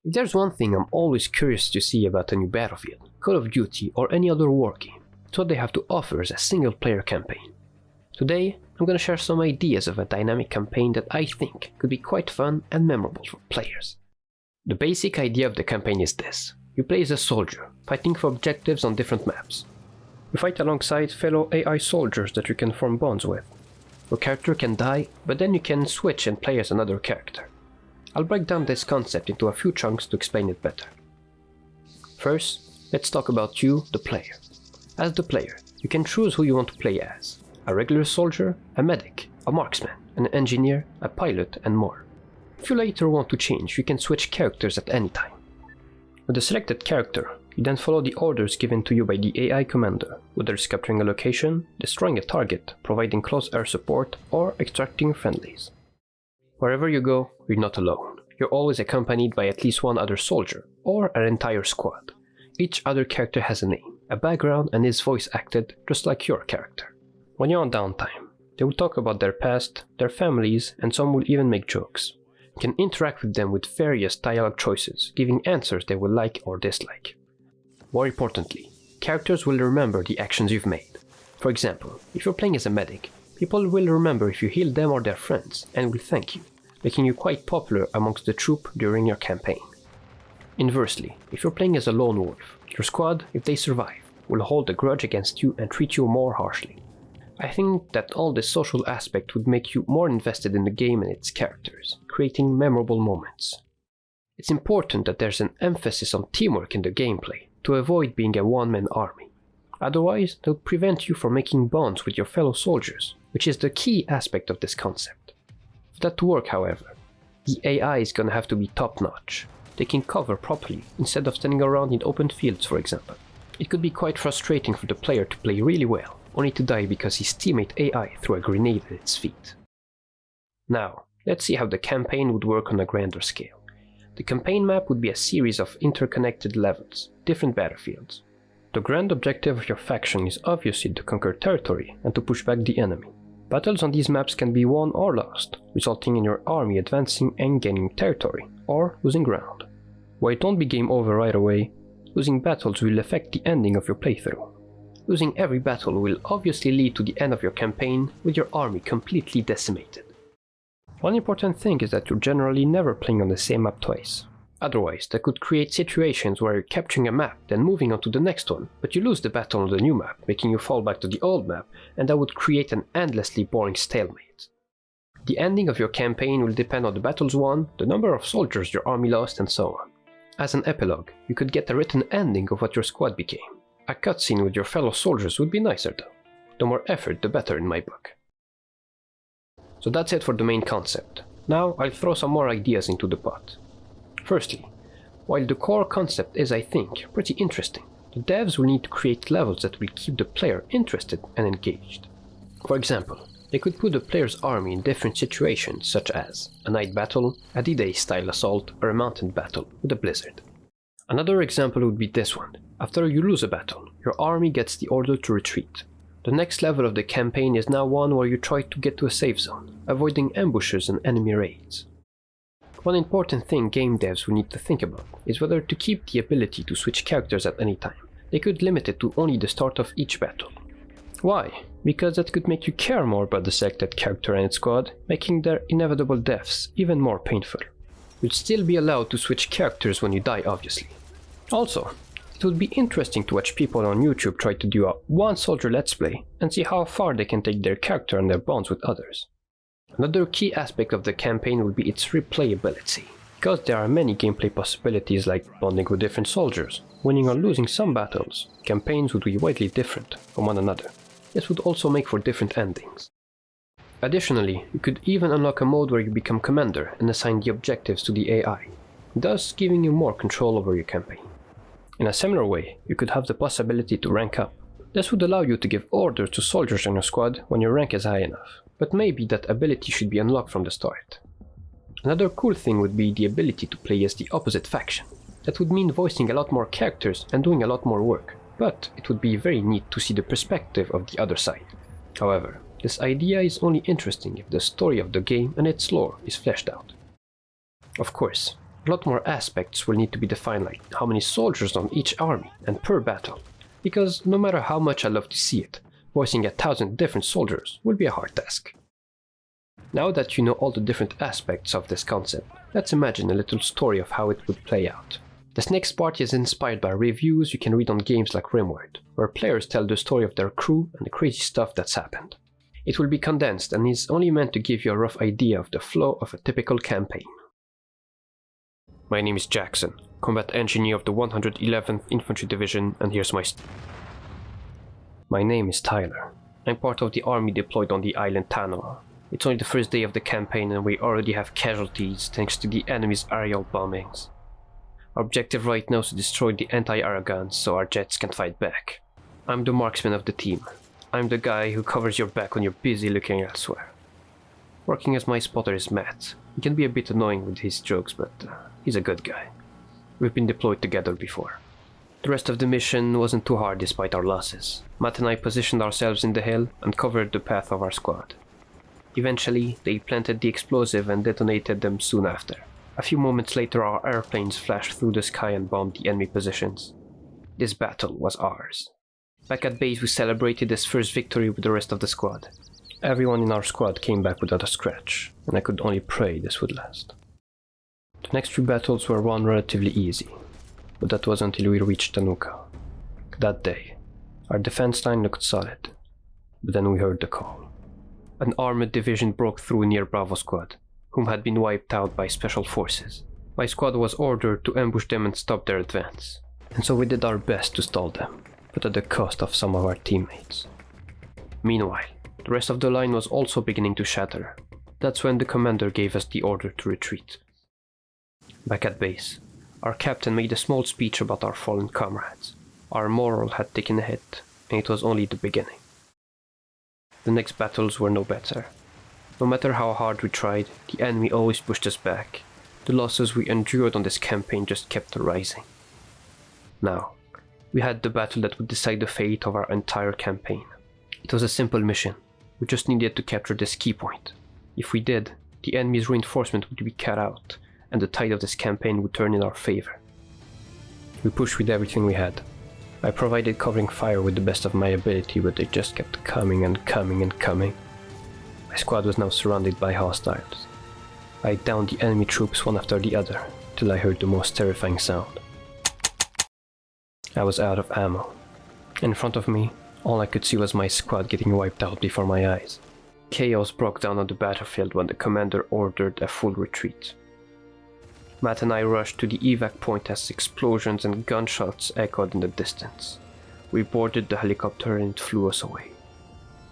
If there's one thing I'm always curious to see about a new Battlefield, Call of Duty or any other war game, it's what they have to offer as a single player campaign. Today, I'm gonna share some ideas of a dynamic campaign that I think could be quite fun and memorable for players. The basic idea of the campaign is this. You play as a soldier, fighting for objectives on different maps. You fight alongside fellow AI soldiers that you can form bonds with. Your character can die, but then you can switch and play as another character. I'll break down this concept into a few chunks to explain it better. First, let's talk about you, the player. As the player, you can choose who you want to play as. A regular soldier, a medic, a marksman, an engineer, a pilot, and more. If you later want to change, you can switch characters at any time. With the selected character, you then follow the orders given to you by the AI commander, whether it's capturing a location, destroying a target, providing close air support, or extracting friendlies. Wherever you go, you're not alone. You're always accompanied by at least one other soldier, or an entire squad. Each other character has a name, a background, and is voice acted just like your character. When you're on downtime, they will talk about their past, their families, and some will even make jokes. You can interact with them with various dialogue choices, giving answers they will like or dislike. More importantly, characters will remember the actions you've made. For example, if you're playing as a medic, people will remember if you healed them or their friends, and will thank you, making you quite popular amongst the troop during your campaign. Inversely, if you're playing as a lone wolf, your squad, if they survive, will hold a grudge against you and treat you more harshly. I think that all this social aspect would make you more invested in the game and its characters, creating memorable moments. It's important that there's an emphasis on teamwork in the gameplay, to avoid being a one-man army. Otherwise, they'll prevent you from making bonds with your fellow soldiers, which is the key aspect of this concept. For that to work, however, the AI is gonna have to be top-notch, taking cover properly instead of standing around in open fields, for example. It could be quite frustrating for the player to play really well, only to die because his teammate AI threw a grenade at its feet. Now, let's see how the campaign would work on a grander scale. The campaign map would be a series of interconnected levels, different battlefields. The grand objective of your faction is obviously to conquer territory and to push back the enemy. Battles on these maps can be won or lost, resulting in your army advancing and gaining territory, or losing ground. While it won't be game over right away, losing battles will affect the ending of your playthrough. Losing every battle will obviously lead to the end of your campaign with your army completely decimated. One important thing is that you're generally never playing on the same map twice. Otherwise, that could create situations where you're capturing a map, then moving on to the next one, but you lose the battle on the new map, making you fall back to the old map, and that would create an endlessly boring stalemate. The ending of your campaign will depend on the battles won, the number of soldiers your army lost, and so on. As an epilogue, you could get a written ending of what your squad became. A cutscene with your fellow soldiers would be nicer though. The more effort, the better in my book. So that's it for the main concept. Now I'll throw some more ideas into the pot. Firstly, while the core concept is, I think, pretty interesting, the devs will need to create levels that will keep the player interested and engaged. For example, they could put the player's army in different situations such as a night battle, a D-Day style assault, or a mountain battle with a blizzard. Another example would be this one. After you lose a battle, your army gets the order to retreat. The next level of the campaign is now one where you try to get to a safe zone, avoiding ambushes and enemy raids. One important thing game devs will need to think about is whether to keep the ability to switch characters at any time. They could limit it to only the start of each battle. Why? Because that could make you care more about the selected character and its squad, making their inevitable deaths even more painful. You'd still be allowed to switch characters when you die, obviously. Also, it would be interesting to watch people on YouTube try to do a one soldier let's play and see how far they can take their character and their bonds with others. Another key aspect of the campaign will be its replayability, because there are many gameplay possibilities like bonding with different soldiers, winning or losing some battles. Campaigns would be widely different from one another. This would also make for different endings. Additionally, you could even unlock a mode where you become commander and assign the objectives to the AI, thus giving you more control over your campaign. In a similar way, you could have the possibility to rank up. This would allow you to give orders to soldiers in your squad when your rank is high enough, but maybe that ability should be unlocked from the start. Another cool thing would be the ability to play as the opposite faction. That would mean voicing a lot more characters and doing a lot more work, but it would be very neat to see the perspective of the other side. However, this idea is only interesting if the story of the game and its lore is fleshed out. Of course, A lot more aspects will need to be defined, like how many soldiers on each army and per battle, because no matter how much I love to see it, voicing 1,000 different soldiers will be a hard task. Now that you know all the different aspects of this concept, let's imagine a little story of how it would play out. This next part is inspired by reviews you can read on games like Rimworld, where players tell the story of their crew and the crazy stuff that's happened. It will be condensed and is only meant to give you a rough idea of the flow of a typical campaign. My name is Jackson, combat engineer of the 111th Infantry Division, and here's my My name is Tyler. I'm part of the army deployed on the island Tanoa. It's only the first day of the campaign and we already have casualties thanks to the enemy's aerial bombings. Our objective right now is to destroy the anti-air guns so our jets can fight back. I'm the marksman of the team. I'm the guy who covers your back when you're busy looking elsewhere. Working as my spotter is Matt. He can be a bit annoying with his jokes, but he's a good guy. We've been deployed together before. The rest of the mission wasn't too hard despite our losses. Matt and I positioned ourselves in the hill and covered the path of our squad. Eventually, they planted the explosive and detonated them soon after. A few moments later, our airplanes flashed through the sky and bombed the enemy positions. This battle was ours. Back at base, we celebrated this first victory with the rest of the squad. Everyone in our squad came back without a scratch, and I could only pray this would last. The next few battles were won relatively easy, but that was until we reached Tanoa. That day, our defense line looked solid, but then we heard the call. An armored division broke through near Bravo Squad, whom had been wiped out by special forces. My squad was ordered to ambush them and stop their advance, and so we did our best to stall them, but at the cost of some of our teammates. Meanwhile, the rest of the line was also beginning to shatter. That's when the commander gave us the order to retreat. Back at base, our captain made a small speech about our fallen comrades. Our morale had taken a hit, and it was only the beginning. The next battles were no better. No matter how hard we tried, the enemy always pushed us back. The losses we endured on this campaign just kept rising. Now, we had the battle that would decide the fate of our entire campaign. It was a simple mission. We just needed to capture this key point. If we did, the enemy's reinforcement would be cut out, and the tide of this campaign would turn in our favor. We pushed with everything we had. I provided covering fire with the best of my ability, but they just kept coming and coming and coming. My squad was now surrounded by hostiles. I downed the enemy troops one after the other, till I heard the most terrifying sound. I was out of ammo. In front of me, all I could see was my squad getting wiped out before my eyes. Chaos broke down on the battlefield when the commander ordered a full retreat. Matt and I rushed to the evac point as explosions and gunshots echoed in the distance. We boarded the helicopter and it flew us away.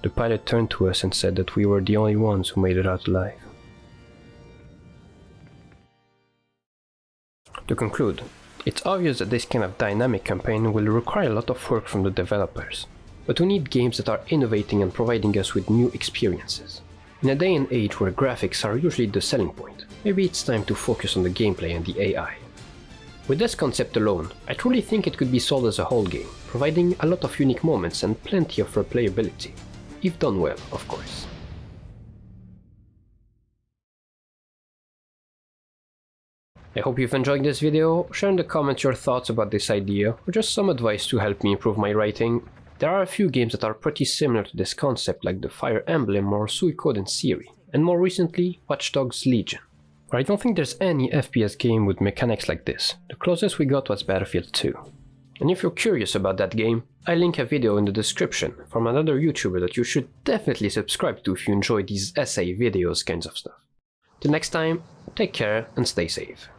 The pilot turned to us and said that we were the only ones who made it out alive. To conclude, it's obvious that this kind of dynamic campaign will require a lot of work from the developers, but we need games that are innovating and providing us with new experiences. In a day and age where graphics are usually the selling point, maybe it's time to focus on the gameplay and the AI. With this concept alone, I truly think it could be sold as a whole game, providing a lot of unique moments and plenty of replayability, if done well, of course. I hope you've enjoyed this video. Share in the comments your thoughts about this idea, or just some advice to help me improve my writing. There are a few games that are pretty similar to this concept, like the Fire Emblem or Suikoden series, and more recently, Watch Dogs Legion. But I don't think there's any FPS game with mechanics like this. The closest we got was Battlefield 2. And if you're curious about that game, I link a video in the description from another YouTuber that you should definitely subscribe to if you enjoy these essay videos kinds of stuff. Till next time, take care and stay safe.